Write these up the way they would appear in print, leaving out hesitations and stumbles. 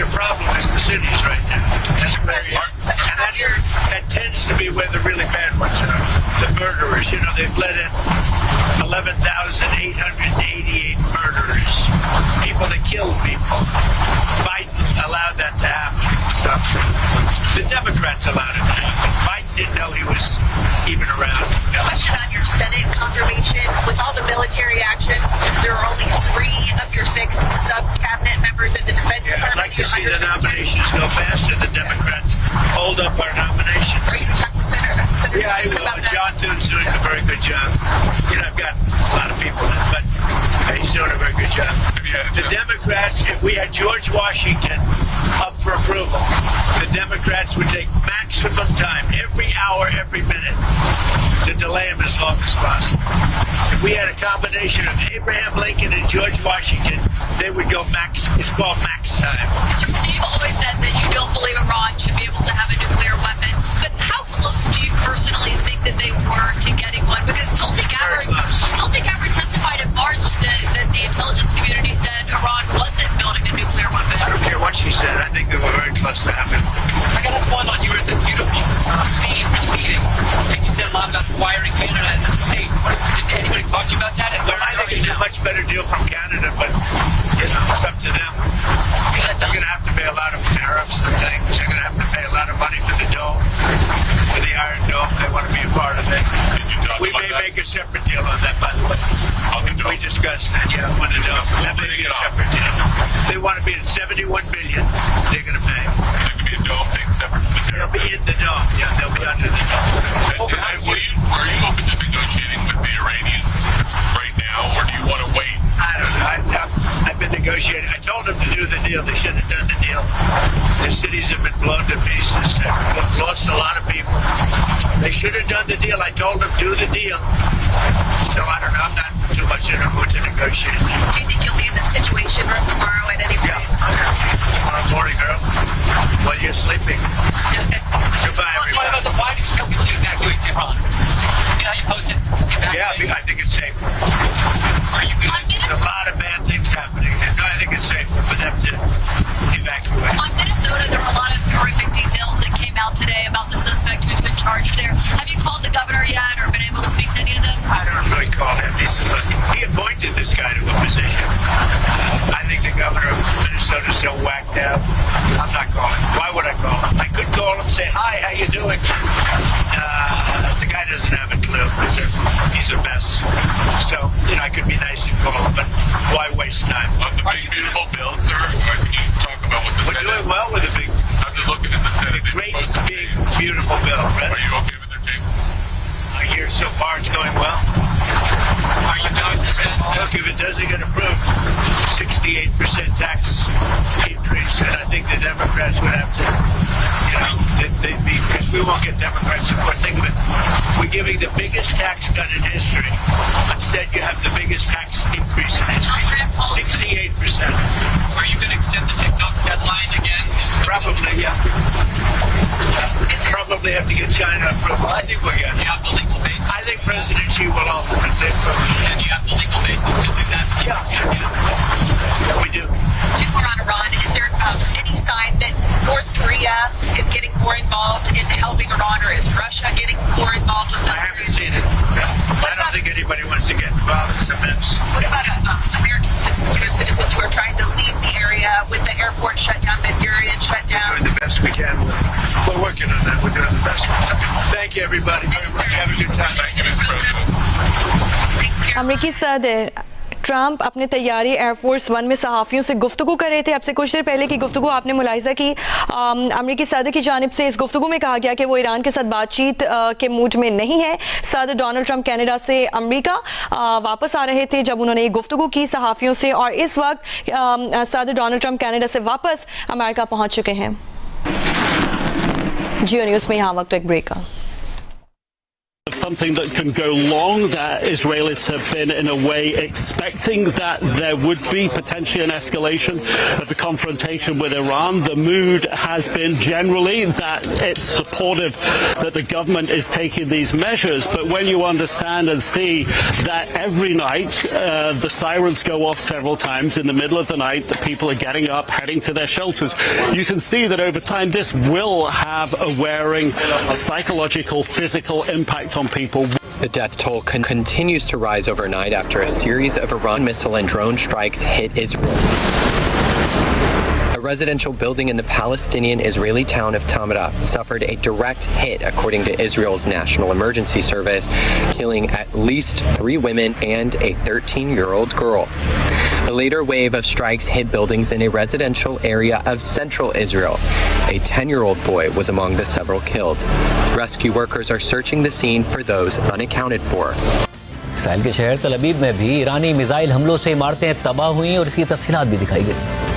bigger problem is the cities right now. That tends to be where the really bad ones are. The murderers, they've let in 11,888 murderers, people that killed people. Biden allowed that to happen. So the Democrats allowed it to happen. Biden didn't know he was even around. Question on your Senate confirmations. With all the military actions, there are only 3 of your 6 sub-cabinet members at the Defense Department. I'd like to see the nominations go faster. The Democrats hold up our nominations. Are you going to talk to Senator Yeah, I will. John Thune's doing a very good job. I've got a lot of people in, but he's doing a very good job. The Democrats, if we had George Washington up for approval, the Democrats would take maximum time, every hour, every minute, to delay him as long as possible. If we had a combination of Abraham Lincoln and George Washington, they would go max. It's called max time. Mr. President, you've always said that you don't believe Iran should be able to have a nuclear weapon, but how close do you personally think that they were to getting one? Because 𝗂𝐿𝐲 𝐏𝐫𝐸 testified in March that the intelligence community said Iran wasn't building a nuclear weapon. I don't care what she said. I think they were very close to having it. I got us one on. You were at this beautiful scene for the meeting, and you said a lot about acquiring Canada as a state. Did anybody talk to you about that? And I think it's a much better deal from Canada, but it's up to them. They're going to have to pay a lot of tariffs and things. They're going to have to pay a lot of money for the dome, for the Iron Dome. They want to be a part of it. We may make a separate deal on that, by the way. We discussed that, with the dome. That may be a separate deal. They want to be at $71 billion. They're going to pay. There could be a dome thing separate from the tariff. They'll be in the dome. Yeah, they'll be under the dome. Were you open to negotiating with the Iranians right now, or do you want to wait? I don't know. I've been negotiating. I told them to do the deal. They shouldn't have done the deal. Their cities have been blown to pieces. They've lost a lot of people. They should have done the deal. I told them, do the deal. So I don't know. I'm not too much in a mood to negotiate. Do you think you'll be in the Situation Room tomorrow at any point? Yeah. Tomorrow morning, girl. While you're sleeping. Goodbye, everybody. Why did you tell people to evacuate Tehran? You posted. Yeah, I think it's safer. There's a lot of bad things happening. No, I think it's safer for them to evacuate. On Minnesota, there were a lot of horrific details that came out today about the suspect who's been charged there. Have you called the governor yet or been able to speak to any of them? I don't really call him. He appointed this guy to a position. I think the governor of Minnesota is so whacked out. I'm not calling him. Why would I call him? I could call him, say, hi, how you doing? The guy doesn't have a clue. He's a mess. So, I could be nice and call him, but why waste time? On the big, beautiful bill, sir, can you talk about what the Senate... We're doing well with the big... How's it looking in the Senate? Great, big, beautiful bill, right? Are you okay with their changes? I hear so far it's going well. Are you guys... Look, if it doesn't get approved, 68% tax increase, and I think the Democrats would have to, they'd be, because we won't get Democrat support. Think of it. We're giving the biggest tax cut in history. Instead, you have the biggest tax increase in history. 68%. Are you going to extend the TikTok deadline again? Probably, yeah. Probably have to get China approval. I think we're getting. You have the legal basis. I think President Xi will ultimately approve it. And you have the legal basis to do that. Yeah, we do. Two more on Iran. Is there any sign that North Korea is getting more involved in helping Iran, or is Russia getting more involved with that? I haven't seen it. I don't think anybody wants to get involved. It's a mess. What about American citizens, U.S. citizens who are trying to leave the area with the airport shut down, Ben Gurion shut down? We're doing the best we can. We're working on that. We're doing the best we can. Thank you, everybody, very much. Have a good time. Thank you, Mr. President. अमरीकी सदर Trump अपने तैयारी air force 1 में सहाफ़ियों से गुफ्तगू कर रहे थे। अब से कुछ देर पहले की गुफ्तगू आपने मुलाहिज़ा की। अमरीकी सदर की जानिब से इस गुफ्तगू में कहा गया कि वो ईरान के साथ बातचीत के मूड में नहीं है। सदर डोनाल्ड ट्रंप कनाडा से अमरीका वापस आ रहे थे जब उन्होंने ये गुफ्तगू की सहाफ़ियों से, और इस वक्त सदर डोनाल्ड ट्रंप कनाडा से वापस अमेरिका पहुँच चुके हैं। जियो न्यूज़ में यहाँ वक्त एक ब्रेक का। something that can go long, that Israelis have been in a way expecting that there would be potentially an escalation of the confrontation with Iran. The mood has been generally that it's supportive that the government is taking these measures, but when you understand and see that every night the sirens go off several times in the middle of the night, that people are getting up, heading to their shelters, you can see that over time this will have a wearing psychological, physical impact on people. The death toll continues to rise overnight after a series of Iran missile and drone strikes hit Israel. A residential building in the Palestinian-Israeli town of 𝗂𝗏 suffered a direct hit, according to Israel's National Emergency Service, killing at least 3 women and a 13-year-old girl. A later wave of strikes hit buildings in a residential area of central Israel. A 10-year-old boy was among the several killed. Rescue workers are searching the scene for those unaccounted for. Israel के शहर तल अबीब में भी ईरानी missile हमलों से इमारतें तबाह हुई और इसकी तफसीलात भी दिखाई गई.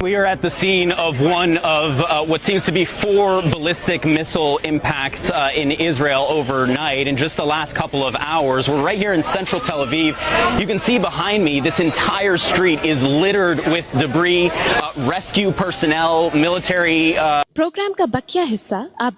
We are at the scene of one of what seems to be 4 ballistic missile impacts in Israel overnight in just the last couple of hours. We're right here in central Tel Aviv. You can see behind me this entire street is littered with debris, rescue personnel, military. Programme का बकिया हिस्सा आप